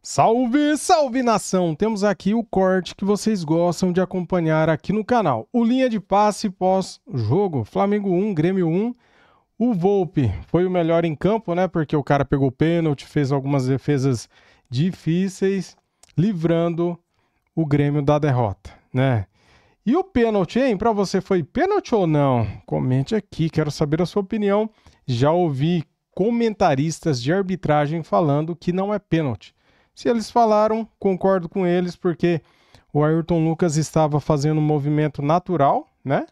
Salve, salve nação! Temos aqui o corte que vocês gostam de acompanhar aqui no canal. O linha de passe pós-jogo, Flamengo 1, Grêmio 1. O Volpi foi o melhor em campo, né? Porque o cara pegou pênalti, fez algumas defesas difíceis, livrando o Grêmio da derrota, né? E o pênalti, hein? Pra você foi pênalti ou não? Comente aqui, quero saber a sua opinião. Já ouvi comentaristas de arbitragem falando que não é pênalti. Se eles falaram, concordo com eles, porque o Ayrton Lucas estava fazendo um movimento natural, né?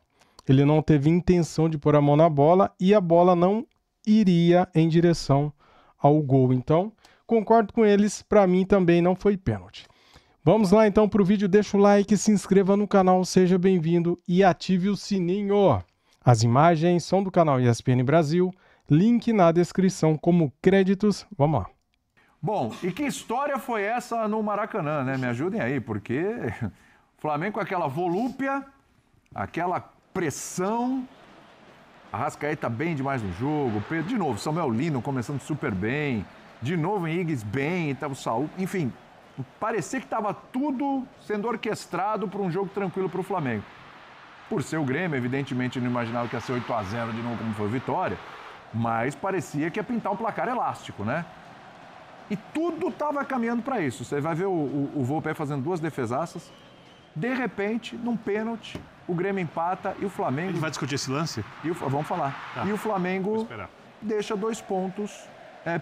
Ele não teve intenção de pôr a mão na bola e a bola não iria em direção ao gol. Então, concordo com eles, para mim também não foi pênalti. Vamos lá então para o vídeo, deixa o like, se inscreva no canal, seja bem-vindo e ative o sininho. As imagens são do canal ESPN Brasil, link na descrição como créditos. Vamos lá. Bom, e que história foi essa no Maracanã, né? Me ajudem aí, porque o Flamengo com aquela volúpia, aquela pressão, Arrascaeta bem demais no jogo, Pedro, de novo, Samuel Lino começando super bem, de novo Henriques bem, então o Saúl, enfim, parecia que estava tudo sendo orquestrado para um jogo tranquilo para o Flamengo. Por ser o Grêmio, evidentemente não imaginava que ia ser 8-0 de novo como foi a vitória, mas parecia que ia pintar um placar elástico, né? E tudo estava caminhando para isso. Você vai ver o Volpi fazendo duas defesaças. De repente, num pênalti, o Grêmio empata e o Flamengo... A gente vai discutir esse lance? Vamos falar. Tá. E o Flamengo deixa 2 pontos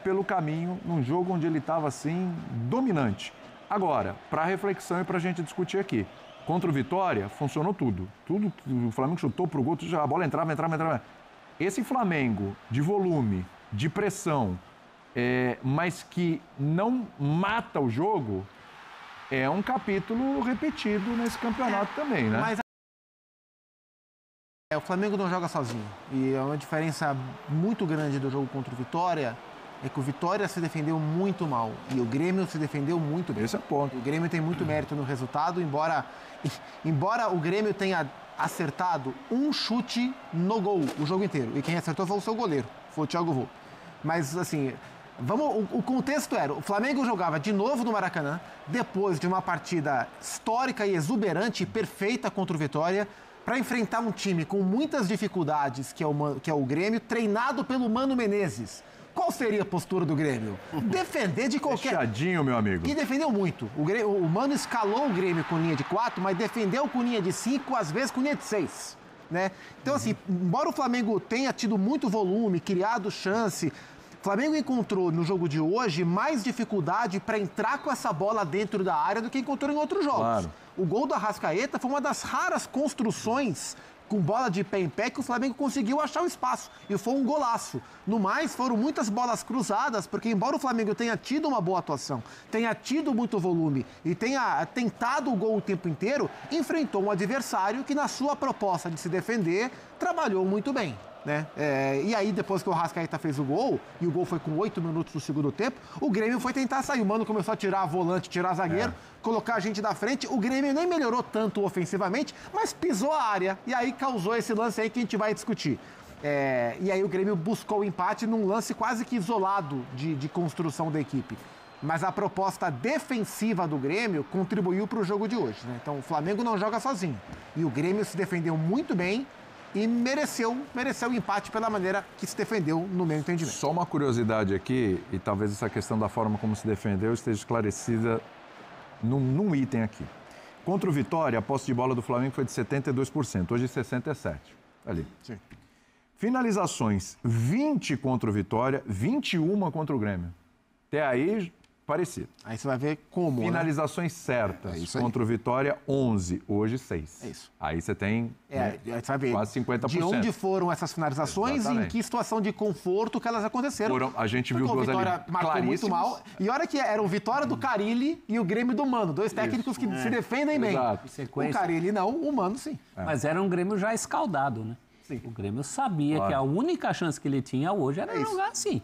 pelo caminho num jogo onde ele estava, assim, dominante. Agora, para reflexão e para a gente discutir aqui. Contra o Vitória, funcionou tudo. O Flamengo chutou pro gol, a bola entrava. Esse Flamengo de volume, de pressão... mas que não mata o jogo, é um capítulo repetido nesse campeonato também, né? Mas o Flamengo não joga sozinho. E é uma diferença muito grande do jogo contra o Vitória, é que o Vitória se defendeu muito mal e o Grêmio se defendeu muito bem. Esse é o ponto. O Grêmio tem muito mérito no resultado, embora o Grêmio tenha acertado um chute no gol o jogo inteiro. E quem acertou foi o seu goleiro, foi o Thiago Volpi. Mas, assim... o contexto era, o Flamengo jogava de novo no Maracanã, depois de uma partida histórica e exuberante e perfeita contra o Vitória, para enfrentar um time com muitas dificuldades, que é o Grêmio, treinado pelo Mano Menezes. Qual seria a postura do Grêmio? Defender de qualquer... Fechadinho, meu amigo. E defendeu muito. O Mano escalou o Grêmio com linha de 4, mas defendeu com linha de 5, às vezes com linha de 6. Né? Então, assim, embora o Flamengo tenha tido muito volume, criado chance... O Flamengo encontrou no jogo de hoje mais dificuldade para entrar com essa bola dentro da área do que encontrou em outros jogos. Claro. O gol do Arrascaeta foi uma das raras construções com bola de pé em pé que o Flamengo conseguiu achar o espaço. E foi um golaço. No mais, foram muitas bolas cruzadas, porque embora o Flamengo tenha tido uma boa atuação, tenha tido muito volume e tenha tentado o gol o tempo inteiro, enfrentou um adversário que, na sua proposta de se defender, trabalhou muito bem. Né? E aí, depois que o Arrascaeta fez o gol, e o gol foi com 8 minutos do segundo tempo, o Grêmio foi tentar sair. O Mano começou a tirar volante, tirar zagueiro, colocar a gente da frente. O Grêmio nem melhorou tanto ofensivamente, mas pisou a área. E aí causou esse lance aí que a gente vai discutir. E aí o Grêmio buscou o empate num lance quase que isolado de construção da equipe. Mas a proposta defensiva do Grêmio contribuiu para o jogo de hoje. Né? Então o Flamengo não joga sozinho. E o Grêmio se defendeu muito bem. E mereceu o empate pela maneira que se defendeu, no meu entendimento. Só uma curiosidade aqui, e talvez essa questão da forma como se defendeu esteja esclarecida num item aqui. Contra o Vitória, a posse de bola do Flamengo foi de 72%, hoje 67%. Ali. Sim. Finalizações, 20 contra o Vitória, 21 contra o Grêmio. Até aí, parecido. Aí você vai ver como, Finalizações certas. Contra o Vitória, 11. Hoje, 6. É isso. Aí você tem você vai ver quase 50%. de onde foram essas finalizações e em que situação de conforto que elas aconteceram. A gente viu duas ali Vitória marcou muito mal. E olha que era o Vitória do Carille e o Grêmio do Mano. Dois técnicos que se defendem bem. O Carille não, o Mano sim. Mas era um Grêmio já escaldado, né? Sim. O Grêmio sabia que a única chance que ele tinha hoje era jogar assim.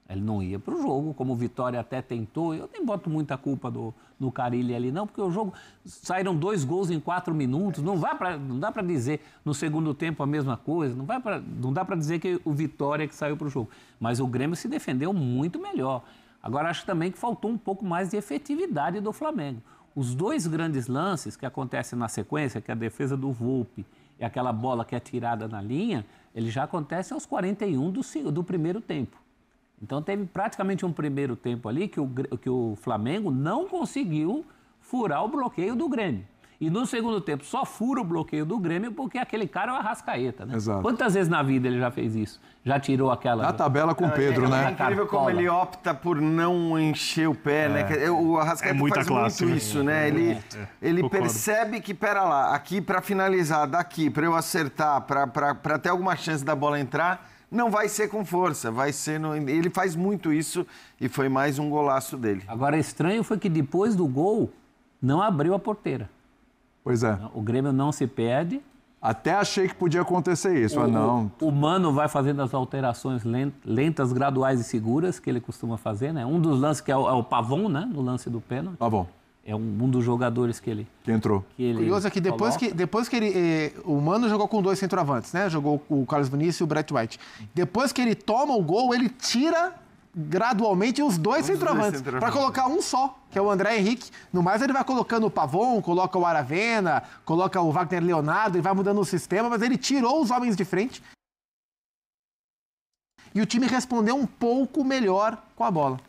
Ele não ia para o jogo, como o Vitória até tentou. Eu nem boto muita culpa no Carille ali, não, porque o jogo... Saíram 2 gols em 4 minutos. Não dá para dizer no segundo tempo a mesma coisa. Não dá para dizer que o Vitória que saiu para o jogo. Mas o Grêmio se defendeu muito melhor. Agora, acho também que faltou um pouco mais de efetividade do Flamengo. Os dois grandes lances que acontecem na sequência, que é a defesa do Volpi e aquela bola que é tirada na linha, eles já acontecem aos 41 do primeiro tempo. Então, teve praticamente um primeiro tempo ali que o Flamengo não conseguiu furar o bloqueio do Grêmio. E no segundo tempo só fura o bloqueio do Grêmio porque aquele cara é o Arrascaeta, né? Exato. Quantas vezes na vida ele já fez isso? Já tirou aquela... Na tabela com o Pedro, né? É incrível como ele opta por não encher o pé, né? O Arrascaeta faz classe, muito né? isso, né? Ele percebe que, pera lá, aqui para finalizar, daqui, para eu acertar, para ter alguma chance da bola entrar, não vai ser com força, vai ser... Ele faz muito isso e foi mais um golaço dele. Agora, estranho foi que depois do gol, não abriu a porteira. Pois é. O Grêmio não se perde. Até achei que podia acontecer isso, mas não. O Mano vai fazendo as alterações lentas, graduais e seguras que ele costuma fazer, né? Um dos lances que é o Pavon, né? No lance do pênalti. Tá bom. É um dos jogadores que ele... Que entrou. Curioso é que depois que ele... o Mano jogou com 2 centroavantes, né? Jogou o Carlos Vinícius e o Brett White. Depois que ele toma o gol, ele tira gradualmente os dois centroavantes para colocar um só, que é o André Henrique. No mais, ele vai colocando o Pavon, coloca o Aravena, coloca o Wagner Leonardo, ele vai mudando o sistema, mas ele tirou os homens de frente. E o time respondeu um pouco melhor com a bola.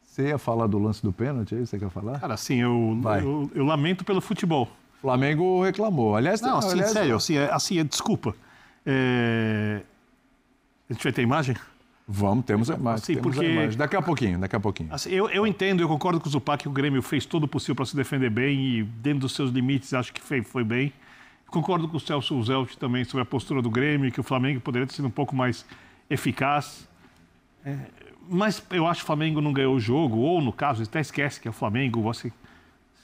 Você ia falar do lance do pênalti aí? Você quer falar? Cara, assim, eu lamento pelo futebol. O Flamengo reclamou. Aliás, não, assim, sério, desculpa. A gente vai ter imagem? Vamos, temos a imagem. Assim, temos a imagem. Daqui a pouquinho. Assim, eu entendo, eu concordo com o Zupac que o Grêmio fez todo o possível para se defender bem e dentro dos seus limites acho que foi bem. Concordo com o Celso Zelt também sobre a postura do Grêmio, que o Flamengo poderia ter sido um pouco mais eficaz. Mas eu acho que o Flamengo não ganhou o jogo, ou no caso, até esquece que é o Flamengo.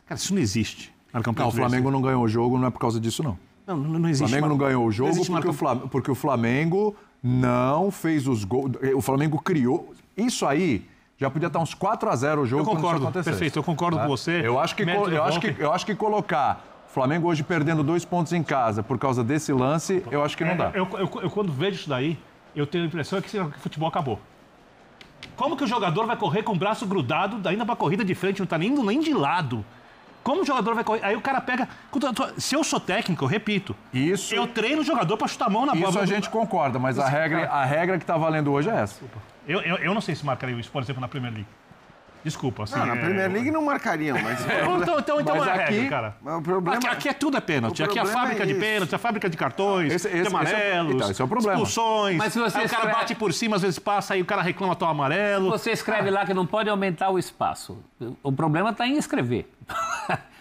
Cara, isso não existe. Não, o Flamengo não ganhou o jogo, não é por causa disso, não. Não existe. O Flamengo não ganhou o jogo porque o Flamengo não fez os gols. O Flamengo criou. Isso aí já podia estar uns 4-0 o jogo. Eu concordo, perfeito, eu concordo com você. Eu acho que colocar o Flamengo hoje perdendo 2 pontos em casa por causa desse lance, eu acho que não dá. Eu quando vejo isso daí, eu tenho a impressão que o futebol acabou. Como que o jogador vai correr com o braço grudado, ainda para a corrida de frente, não está nem indo nem de lado? Como o jogador vai correr? Aí o cara pega... Se eu sou técnico, eu repito. Isso. Eu treino o jogador para chutar a mão na bola. Isso a gente concorda, mas a regra que está valendo hoje é essa. Eu não sei se marcaria isso, por exemplo, na Premier League. Desculpa. Assim, não, na Premier League não marcariam, mas... Então mas é aqui, regra, cara. O problema... Aqui é tudo é pênalti. Aqui é a fábrica de pênalti, a fábrica de cartões, de amarelos, então, esse é o problema. expulsões. Mas se você aí o cara bate por cima, às vezes passa, aí o cara reclama tão amarelo. Você escreve lá que não pode aumentar o espaço. O problema está em escrever.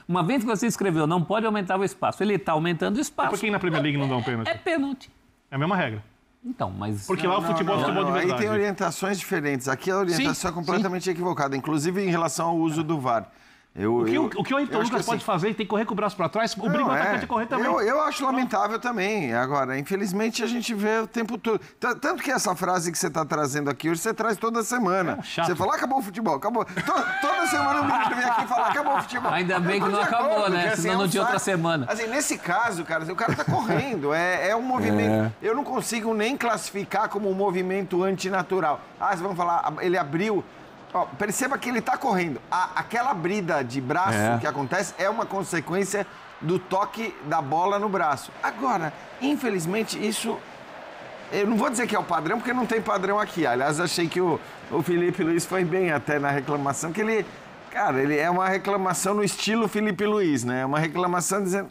Uma vez que você escreveu, não pode aumentar o espaço. Ele está aumentando o espaço. Por que na Premier League não dá um pênalti? É pênalti. É a mesma regra. Então, mas... Porque lá o futebol é futebol de verdade. Aí tem orientações diferentes. Aqui a orientação é completamente equivocada, inclusive em relação ao uso do VAR. O que o Ayrton Lucas pode fazer, tem que correr com o braço para trás, obriga o atacante a correr também. Eu acho lamentável também. Agora, infelizmente, a gente vê o tempo todo. Tanto que essa frase que você está trazendo aqui hoje, você traz toda semana. Você fala, acabou o futebol, acabou. Toda semana o menino vem aqui e fala, acabou o futebol. Ainda bem que não acabou, né? Senão não tinha outra semana. Assim, nesse caso, cara, o cara está correndo. É um movimento. Eu não consigo nem classificar como um movimento antinatural. Vocês vão falar, ele abriu... perceba que ele está correndo. Aquela brida de braço que acontece é uma consequência do toque da bola no braço. Agora, infelizmente, isso... Eu não vou dizer que é o padrão, porque não tem padrão aqui. Aliás, achei que o Felipe Luiz foi bem até na reclamação, que ele... Cara, ele é uma reclamação no estilo Felipe Luiz, né? É uma reclamação dizendo...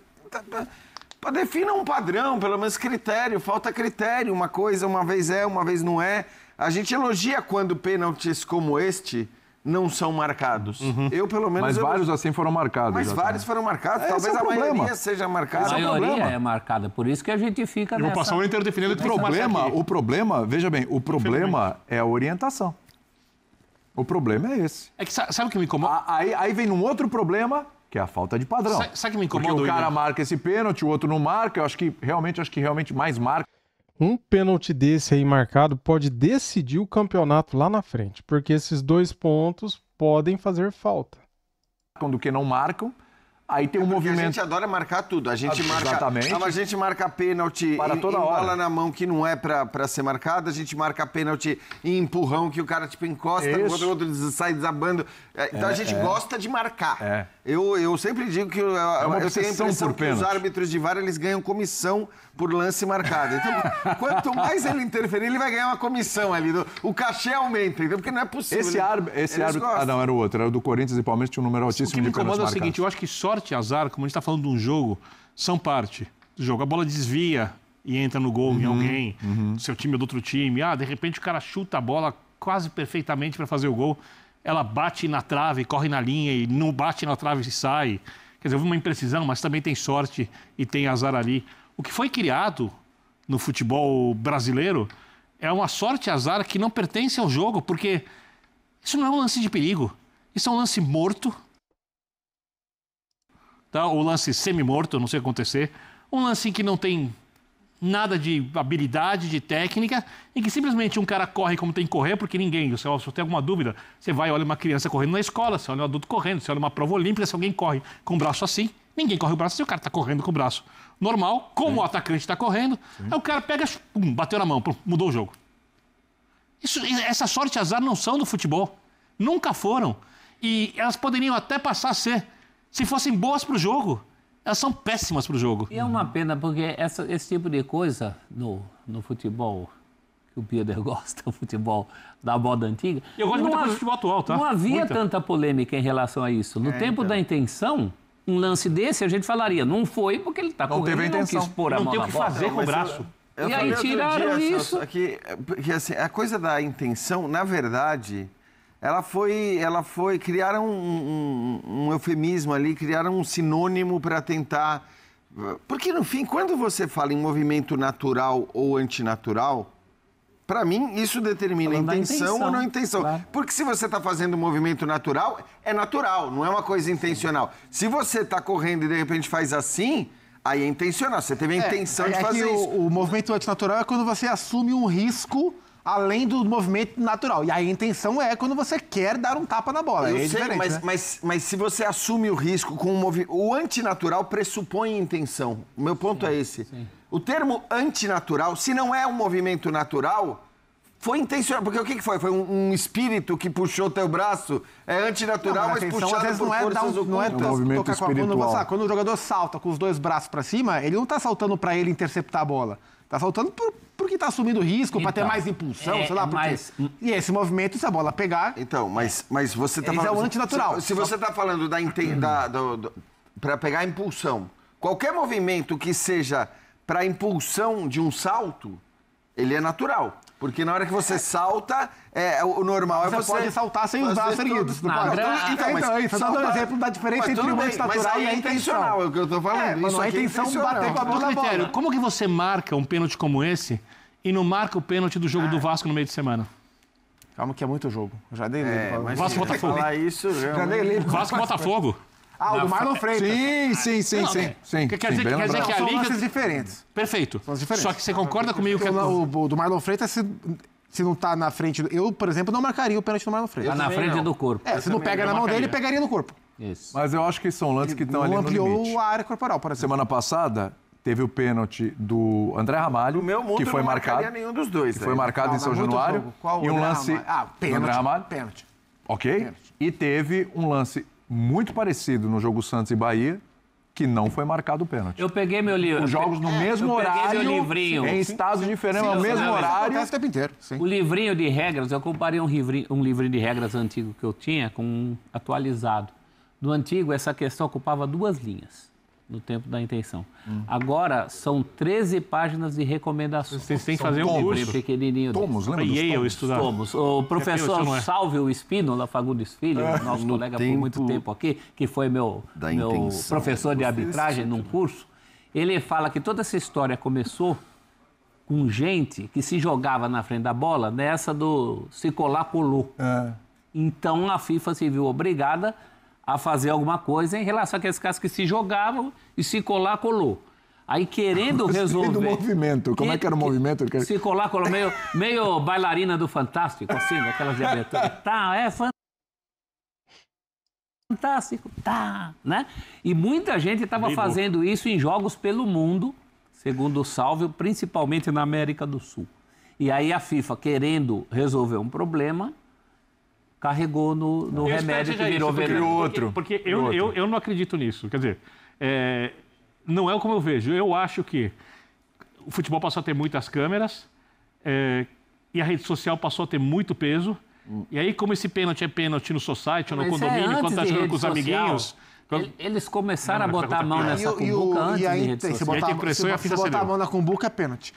Defina um padrão, pelo menos critério. Falta critério. Uma coisa, uma vez é, uma vez não é. A gente elogia quando pênaltis como este não são marcados. Eu, pelo menos... Mas vários assim foram marcados. Mas vários foram marcados. Talvez a maioria seja marcada. A maioria é marcada. Por isso que a gente fica nessa... Eu vou passar o inteiro definindo o problema, veja bem, o problema é a orientação. O problema é esse. É que sabe o que me incomoda? Aí vem um outro problema, que é a falta de padrão. Sabe o que me incomoda? Porque o cara marca esse pênalti, o outro não marca. Eu acho que realmente mais marca. Um pênalti desse aí marcado pode decidir o campeonato lá na frente, porque esses 2 pontos podem fazer falta. Do que não marcam. Aí tem um movimento... A gente adora marcar tudo. A gente marca... Exatamente. A gente marca pênalti para toda hora. Bola na mão que não é pra ser marcada. A gente marca pênalti em empurrão que o cara, tipo, encosta, o outro sai desabando. Então a gente gosta de marcar. Eu sempre digo que eu tenho a impressão que os árbitros de VAR, eles ganham comissão por lance marcado. Então, quanto mais ele interferir, ele vai ganhar uma comissão ali. O cachê aumenta, então, porque não é possível. Esse árbitro... Ah, não, era o outro. Era o do Corinthians e Palmeiras, tinha um número altíssimo de pênaltis marcados. O que me incomoda é o seguinte, eu acho que sorte e azar, como a gente está falando de um jogo, são parte do jogo. A bola desvia e entra no gol em alguém, do seu time ou do outro time. De repente o cara chuta a bola quase perfeitamente para fazer o gol. Ela bate na trave, corre na linha e não bate na trave e sai. Quer dizer, houve uma imprecisão, mas também tem sorte e tem azar ali. O que foi criado no futebol brasileiro é uma sorte e azar que não pertence ao jogo, porque isso não é um lance de perigo. Isso é um lance morto. Tá? O lance semi-morto, não sei acontecer. Um lance que não tem nada de habilidade, de técnica, em que simplesmente um cara corre como tem que correr, porque ninguém, se você tem alguma dúvida, você vai e olha uma criança correndo na escola, você olha um adulto correndo, você olha uma prova olímpica, se alguém corre com o braço assim, ninguém corre o braço assim, o cara está correndo com o braço normal, como o atacante está correndo, aí o cara pega, bateu na mão, mudou o jogo. Essa sorte e azar não são do futebol. Nunca foram. E elas poderiam até passar a ser, se fossem boas para o jogo. Elas são péssimas para o jogo. E é uma pena, porque esse tipo de coisa no futebol que o Pedro gosta, o futebol da moda antiga... Eu gosto muito do futebol atual, tá? Não havia tanta polêmica em relação a isso. No tempo da intenção, um lance desse a gente falaria, não foi porque ele está correndo, teve a intenção. Não quis pôr a mão na bola. Não tem o que fazer com o braço. E aí tiraram isso. Porque assim, a coisa da intenção, na verdade... Criaram um eufemismo ali, criaram um sinônimo para tentar... Porque, no fim, quando você fala em movimento natural ou antinatural, para mim, isso determina intenção ou não intenção. Claro. Porque se você está fazendo um movimento natural, é natural, não é uma coisa intencional. Se você está correndo e, de repente, faz assim... Aí é intencional, você teve a intenção de fazer isso. O movimento antinatural é quando você assume um risco... além do movimento natural. E aí a intenção é quando você quer dar um tapa na bola. Eu sei, diferente, mas se você assume o risco com um movimento... O antinatural pressupõe intenção. O meu ponto é esse. Sim. O termo antinatural, se não é um movimento natural, foi intencional. Porque o que foi? Foi um espírito que puxou teu braço? É antinatural, mas puxado por forças ocultas. Não é um movimento espiritual. Quando o jogador salta com os dois braços para cima, ele não está saltando para ele interceptar a bola. Está saltando porque está assumindo risco, para ter mais impulsão, sei lá. E esse movimento, se a bola pegar... Então, mas você está falando... é o antinatural. Se você está falando para pegar a impulsão, qualquer movimento que seja para impulsão de um salto, ele é natural. Porque na hora que você salta, o normal é você... Você pode saltar sem os braços erguidos. Então, só dá um exemplo da diferença entre o antinatural e a intencional. É o que eu estou falando. Mas não é a intenção bater com a bola na bola. Como que você marca um pênalti como esse e não marca o pênalti do jogo do Vasco no meio de semana? Calma que é muito jogo. Eu já dei livro. Vasco Botafogo. Falar isso, já dei livro. Vasco Botafogo. O do Marlon Freitas. Sim. Quer dizer que a São liga... lances diferentes. Perfeito. São diferentes. Só que você concorda comigo que... O do Marlon Freitas, se não tá na frente... Eu, por exemplo, não marcaria o pênalti do Marlon Freitas. Tá na frente do corpo. Se não pega na mão dele, pegaria no corpo. Isso. Mas eu acho que são lances que estão ali no limite. Não ampliou a área corporal, por exemplo. Semana passada, teve o pênalti do André Ramalho, que foi marcado. Nenhum dos dois. Que foi marcado em São Januário. E um lance do André Ramalho. Pênalti. Ok. E teve um lance muito parecido no jogo Santos e Bahia, que não foi marcado o pênalti. Eu peguei meu livro. Os jogos no mesmo horário, meu livrinho. em estados diferentes, no mesmo horário. O tempo inteiro. Sim. O livrinho de regras, eu comparei um livrinho de regras antigo que eu tinha com um atualizado. No antigo, essa questão ocupava 2 linhas, no tempo da intenção. Agora, são 13 páginas de recomendações. Vocês têm que fazer um curso. Pequenininho. Tomos, lembra dos eu estudar. Tomos. O professor Sálvio Espínola Fagundes Filho, nosso colega por muito tempo aqui, que foi meu professor de arbitragem num curso, ele fala que toda essa história começou com gente que se jogava na frente da bola nessa do se colar, colou. Então, a FIFA se viu obrigada a fazer alguma coisa em relação àqueles caras que se jogavam e se colar, colou. Aí, querendo resolver... do movimento. Como é que era o movimento? Se colar, colou. Meio bailarina do Fantástico, assim, daquelas de abertura. Tá, é fantástico. fantástico, tá, né? E muita gente estava fazendo isso em jogos pelo mundo, segundo o Salvio, principalmente na América do Sul. E aí a FIFA, querendo resolver um problema, carregou no remédio que virou veneno. Porque eu não acredito nisso. Quer dizer, não é como eu vejo. Eu acho que o futebol passou a ter muitas câmeras e a rede social passou a ter muito peso. E aí, como esse pênalti é pênalti no society ou no condomínio, quando tá jogando com os amiguinhos... Eles começaram a botar a mão nessa cumbuca antes de rede social. Se botar a mão na cumbuca, é pênalti.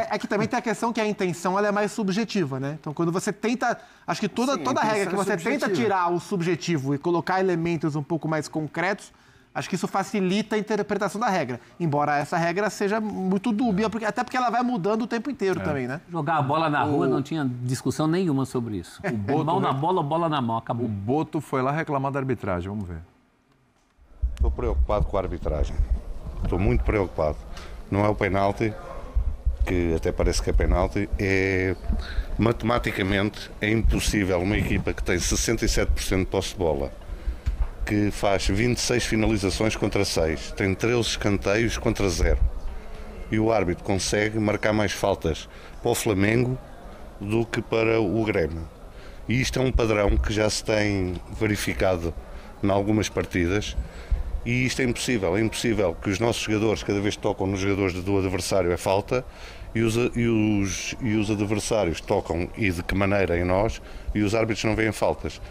É que também tem a questão que a intenção ela é mais subjetiva, né? Então, quando você tenta... Acho que toda regra que você tenta tirar o subjetivo e colocar elementos um pouco mais concretos, acho que isso facilita a interpretação da regra. Embora essa regra seja muito dúbia, até porque ela vai mudando o tempo inteiro também, né? Jogar a bola na rua não tinha discussão nenhuma sobre isso. Mão na bola, bola na mão, acabou. O Boto foi lá reclamar da arbitragem, vamos ver. Estou preocupado com a arbitragem. Estou muito preocupado. Não é o penalti, que até parece que é penalti, matematicamente é impossível uma equipa que tem 67% de posse de bola, que faz 26 finalizações contra 6, tem 13 escanteios contra 0. E o árbitro consegue marcar mais faltas para o Flamengo do que para o Grêmio. E isto é um padrão que já se tem verificado em algumas partidas. E isto é impossível. É impossível que os nossos jogadores, cada vez que tocam nos jogadores do adversário, é falta. E os adversários tocam, e de que maneira, em nós, e os árbitros não veem faltas.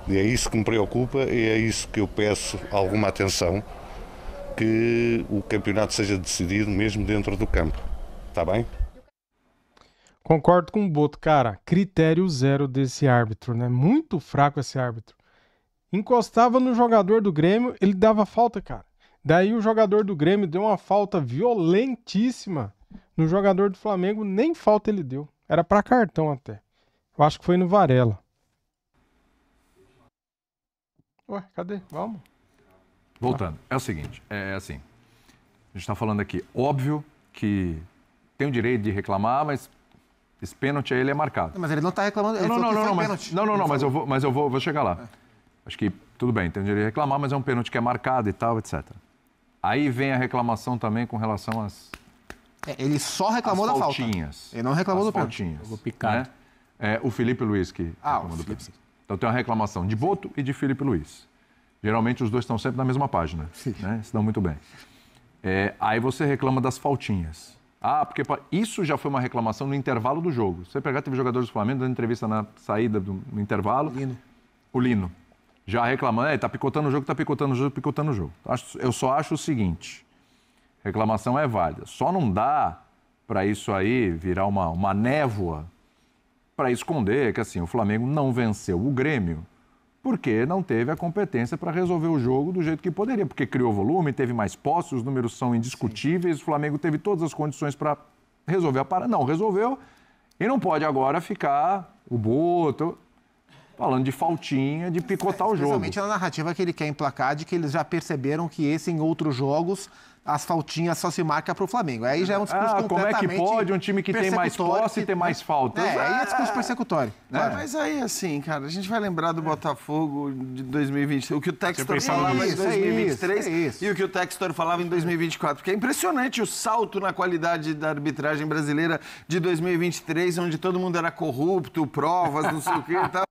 E é isso que me preocupa e é isso que eu peço alguma atenção, que o campeonato seja decidido mesmo dentro do campo. Está bem? Concordo com o Boto, cara. Critério zero desse árbitro, né? Muito fraco esse árbitro. Encostava no jogador do Grêmio, ele dava falta, cara. Daí o jogador do Grêmio deu uma falta violentíssima no jogador do Flamengo, nem falta ele deu. Era pra cartão até. Eu acho que foi no Varela. Ué, cadê? Vamos. Voltando. É o seguinte, é assim. A gente está falando aqui, óbvio que tem o direito de reclamar, mas esse pênalti aí ele é marcado. Mas ele não está reclamando. Mas eu vou chegar lá. Acho que tudo bem, tem o direito de reclamar, mas é um pênalti que é marcado e tal, etc. Aí vem a reclamação também com relação às... ele só reclamou da falta. Ele não reclamou do pênalti. Jogou picado. Né? O Felipe Luiz que reclamou do pênalti. Então tem uma reclamação de Boto e de Felipe Luiz. Geralmente os dois estão sempre na mesma página, né? Se dão muito bem. Aí você reclama das faltinhas. Porque isso já foi uma reclamação no intervalo do jogo. Você pegar, teve jogadores do Flamengo dando entrevista na saída no intervalo. O Lino. Já reclamando, tá picotando o jogo, tá picotando o jogo. Eu só acho o seguinte, reclamação é válida. Só não dá para isso aí virar uma névoa para esconder que assim, o Flamengo não venceu o Grêmio porque não teve a competência para resolver o jogo do jeito que poderia, porque criou volume, teve mais posse, os números são indiscutíveis, o Flamengo teve todas as condições para resolver a parada. Não resolveu e não pode agora ficar o Boto falando de faltinha, de picotar o jogo. Especialmente na narrativa que ele quer emplacar, de que eles já perceberam que em outros jogos as faltinhas só se marca para o Flamengo. Aí já é um discurso completamente como é que pode um time que tem mais posse ter mais faltas? Aí é discurso persecutório. Mas aí, assim, cara, a gente vai lembrar do Botafogo de 2023, o que o Textor falava em 2023 e o que o Textor falava em 2024, porque é impressionante o salto na qualidade da arbitragem brasileira de 2023, onde todo mundo era corrupto, provas, não sei o que e tal.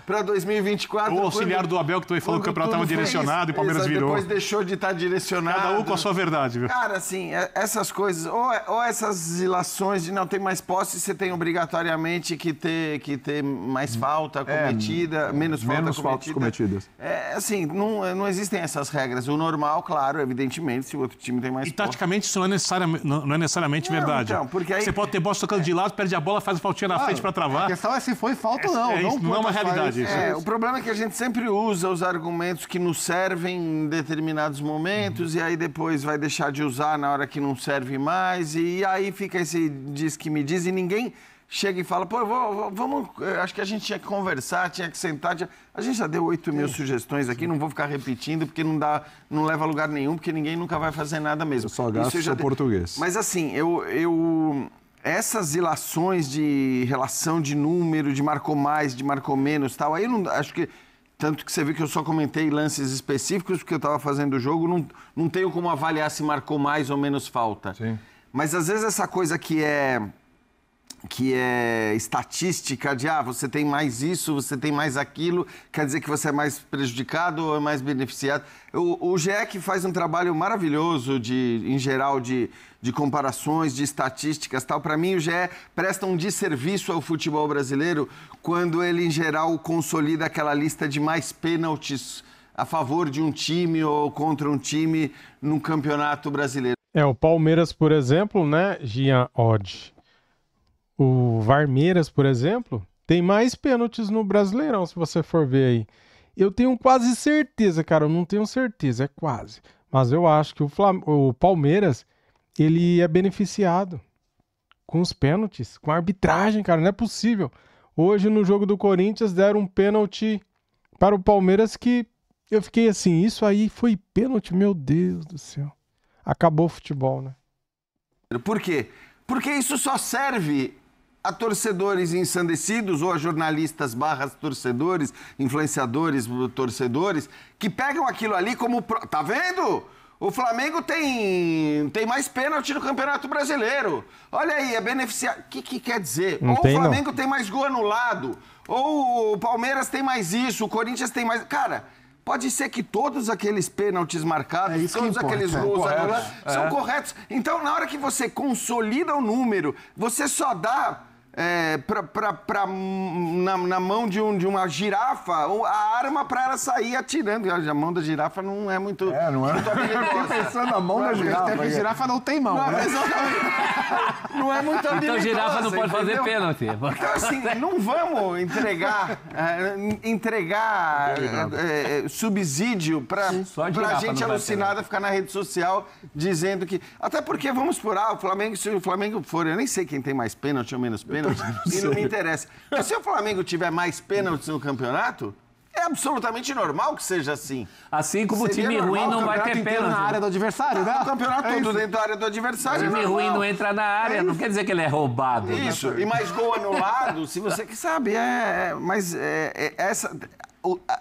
Para 2024... O auxiliar do Abel que tu falou que o campeonato estava direcionado e o Palmeiras virou. Depois deixou de estar direcionado. Cada um com a sua verdade, viu? Cara, assim, essas coisas, ou essas ilações de não ter mais posse, você tem obrigatoriamente que ter mais falta cometida, menos faltas cometidas. Assim, não existem essas regras. O normal, claro, evidentemente, se o outro time tem mais posse. E taticamente isso não é necessariamente verdade. Então, porque aí... Você pode ter bola tocando de lado, perde a bola, faz a faltinha na frente para travar. A questão é se foi falta ou não. Não é uma realidade isso. O problema é que a gente sempre usa os argumentos que nos servem em determinados momentos e aí depois vai deixar de usar na hora que não serve mais e aí fica esse diz que me diz e ninguém chega e fala, vamos, acho que a gente tinha que conversar, tinha que sentar. A gente já deu 8.000 sugestões aqui, não vou ficar repetindo porque não leva a lugar nenhum, porque ninguém nunca vai fazer nada mesmo. Eu só gasto português. Mas assim, essas ilações de relação de número, de marcou mais, de marcou menos, tal, aí eu não acho que tanto que você viu que eu só comentei lances específicos porque eu estava fazendo o jogo, não tenho como avaliar se marcou mais ou menos falta. Sim. Mas às vezes essa coisa que é estatística de você tem mais isso, você tem mais aquilo, quer dizer que você é mais prejudicado ou é mais beneficiado. O GEC faz um trabalho maravilhoso em geral de comparações, de estatísticas, tal. Para mim o GE presta um desserviço ao futebol brasileiro quando ele em geral consolida aquela lista de mais pênaltis a favor de um time ou contra um time no Campeonato Brasileiro. O Palmeiras, por exemplo, né, Gian Odd? O Varmeiras, por exemplo, tem mais pênaltis no Brasileirão, se você for ver aí. Eu tenho quase certeza, cara, eu não tenho certeza, é quase. Mas eu acho que o Palmeiras, ele é beneficiado com os pênaltis, com a arbitragem, cara, não é possível. Hoje, no jogo do Corinthians, deram um pênalti para o Palmeiras que eu fiquei assim, isso aí foi pênalti? Meu Deus do céu. Acabou o futebol, né? Por quê? Porque isso só serve a torcedores ensandecidos ou a jornalistas / torcedores, influenciadores, torcedores, que pegam aquilo ali como... Tá vendo? O Flamengo tem mais pênalti no Campeonato Brasileiro. Olha aí, é beneficiado. O que quer dizer? Não ou tem, o Flamengo tem mais gol anulado, ou o Palmeiras tem mais isso, o Corinthians tem mais... Cara, pode ser que todos aqueles pênaltis marcados, todos aqueles gols anulados, são corretos. Então, na hora que você consolida o número, você só dá... na mão de uma girafa a arma para ela sair atirando. A mão da girafa não é muito... não é. Muito habilidosa. Pensando na mão da girafa. Até porque girafa não tem mão, né? Não é muito habilidosa. Então girafa não pode fazer pênalti. Então, assim, não vamos entregar subsídio pra gente alucinada ficar na rede social dizendo que... Até porque, vamos por se o Flamengo for... Eu nem sei quem tem mais pênalti ou menos pênalti. E não me interessa. Mas se o Flamengo tiver mais pênaltis no campeonato, é absolutamente normal que seja assim. Assim como o time ruim não vai ter pênalti. Na área do adversário, né? O campeonato todo dentro da área do adversário. O time ruim não entra na área, não quer dizer que ele é roubado. Isso, né? E mais gol anulado, se você que sabe,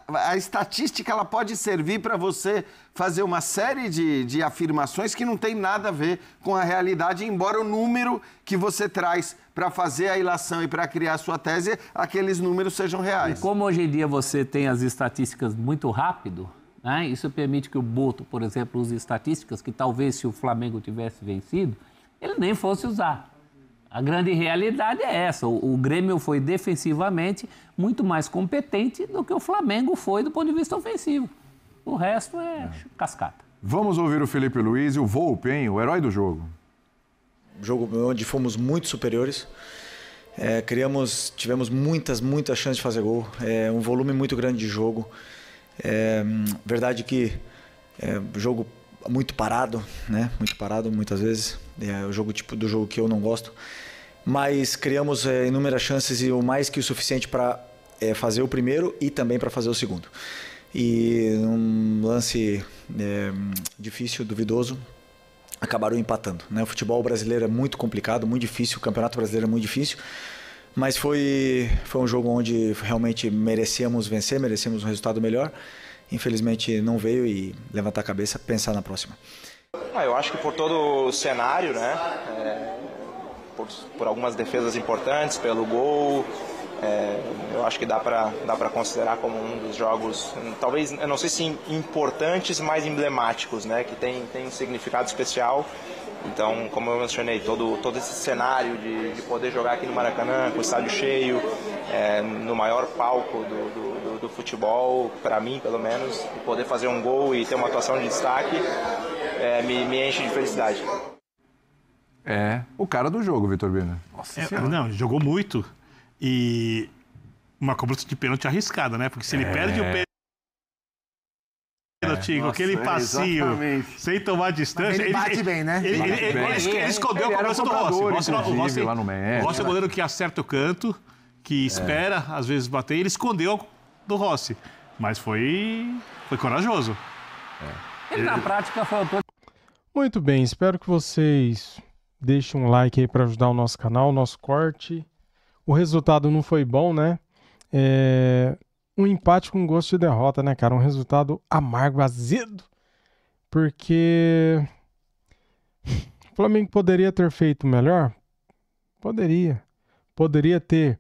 a estatística ela pode servir para você fazer uma série de afirmações que não tem nada a ver com a realidade, embora o número que você traz para fazer a ilação e para criar a sua tese, aqueles números sejam reais. E como hoje em dia você tem as estatísticas muito rápido, né? Isso permite que o Boto, por exemplo, use estatísticas que talvez se o Flamengo tivesse vencido, ele nem fosse usar. A grande realidade é essa. O Grêmio foi defensivamente muito mais competente do que o Flamengo foi do ponto de vista ofensivo. O resto é cascata. Vamos ouvir o Felipe Luiz e o Volpe, hein? O herói do jogo. Jogo onde fomos muito superiores. Tivemos muitas chances de fazer gol. Um volume muito grande de jogo. Verdade que jogo muito parado, né? Muito parado muitas vezes. É o jogo tipo do jogo que eu não gosto. Mas criamos inúmeras chances e o mais que o suficiente para fazer o primeiro e também para fazer o segundo. E um lance difícil, duvidoso, acabaram empatando, né? O futebol brasileiro é muito complicado, muito difícil, o Campeonato Brasileiro é muito difícil. Mas foi um jogo onde realmente merecíamos vencer, merecíamos um resultado melhor. Infelizmente não veio e levantar a cabeça, pensar na próxima. Eu acho que por todo o cenário, né? Por algumas defesas importantes, pelo gol, eu acho que dá para considerar como um dos jogos, talvez, eu não sei se importantes, mas emblemáticos, né? Que tem um significado especial. Então, como eu mencionei, todo esse cenário de poder jogar aqui no Maracanã, com o estádio cheio, no maior palco do futebol, para mim, pelo menos, poder fazer um gol e ter uma atuação de destaque, me enche de felicidade. O cara do jogo, Vitor Bina. Não, jogou muito. E uma cobrança de pênalti arriscada, né? Porque se ele perde o pênalti com aquele passinho, sem tomar distância... Ele bate bem, né? Ele escondeu a cobrança do Rossi. O Rossi lá no México. O Rossi é o goleiro que acerta o canto, que espera, às vezes, bater. Ele escondeu do Rossi. Mas foi corajoso. Ele, na prática, foi o... Muito bem, espero que vocês deixe um like aí para ajudar o nosso canal, o nosso corte. O resultado não foi bom, né? Um empate com gosto de derrota, né, cara? Um resultado amargo, azedo. Porque o Flamengo poderia ter feito melhor? Poderia. Poderia ter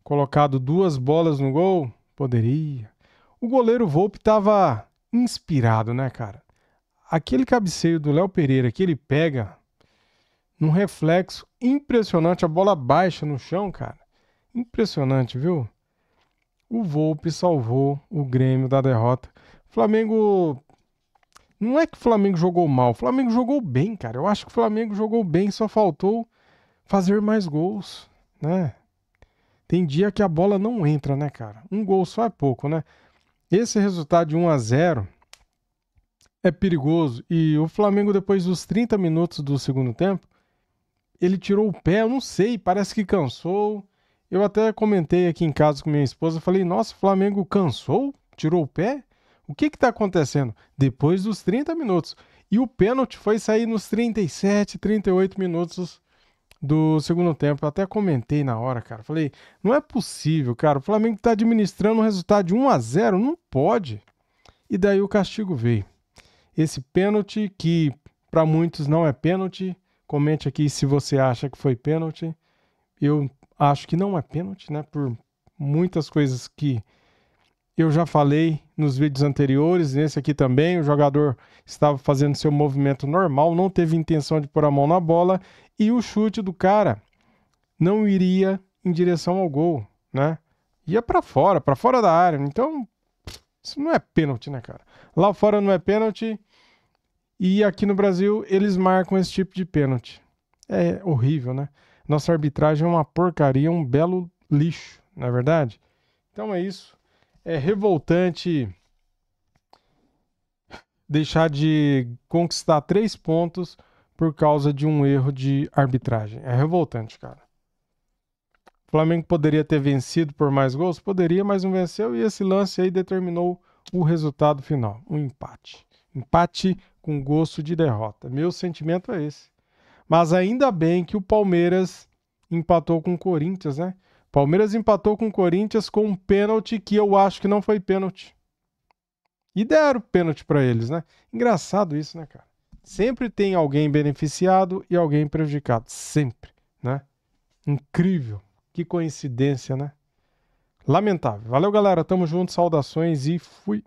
colocado 2 bolas no gol? Poderia. O goleiro Volpi estava inspirado, né, cara? Aquele cabeceio do Léo Pereira que ele pega num reflexo impressionante, a bola baixa no chão, cara. Impressionante, viu? O Volpi salvou o Grêmio da derrota. Flamengo... Não é que o Flamengo jogou mal, o Flamengo jogou bem, cara. Eu acho que o Flamengo jogou bem, só faltou fazer mais gols, né? Tem dia que a bola não entra, né, cara? Um gol só é pouco, né? Esse resultado de 1-0 é perigoso. E o Flamengo, depois dos 30 minutos do segundo tempo, ele tirou o pé, eu não sei, parece que cansou. Eu até comentei aqui em casa com minha esposa, falei, nossa, o Flamengo cansou? Tirou o pé? O que está acontecendo? Depois dos 30 minutos. E o pênalti foi sair nos 37, 38 minutos do segundo tempo. Eu até comentei na hora, cara. Falei, não é possível, cara. O Flamengo está administrando um resultado de 1-0, não pode. E daí o castigo veio. Esse pênalti, que para muitos não é pênalti. Comente aqui se você acha que foi pênalti. Eu acho que não é pênalti, né? Por muitas coisas que eu já falei nos vídeos anteriores, nesse aqui também, o jogador estava fazendo seu movimento normal, não teve intenção de pôr a mão na bola e o chute do cara não iria em direção ao gol, né? Ia para fora da área. Então, isso não é pênalti, né, cara? Lá fora não é pênalti e aqui no Brasil eles marcam esse tipo de pênalti. É horrível, né? Nossa arbitragem é uma porcaria, um belo lixo, não é verdade? Então é isso. É revoltante deixar de conquistar 3 pontos por causa de um erro de arbitragem. É revoltante, cara. O Flamengo poderia ter vencido por mais gols? Poderia, mas não venceu. E esse lance aí determinou o resultado final. Um empate. Empate com gosto de derrota. Meu sentimento é esse. Mas ainda bem que o Palmeiras empatou com o Corinthians, né? Palmeiras empatou com o Corinthians com um pênalti que eu acho que não foi pênalti. E deram pênalti para eles, né? Engraçado isso, né, cara? Sempre tem alguém beneficiado e alguém prejudicado. Sempre, né? Incrível. Que coincidência, né? Lamentável. Valeu, galera. Tamo junto. Saudações e fui.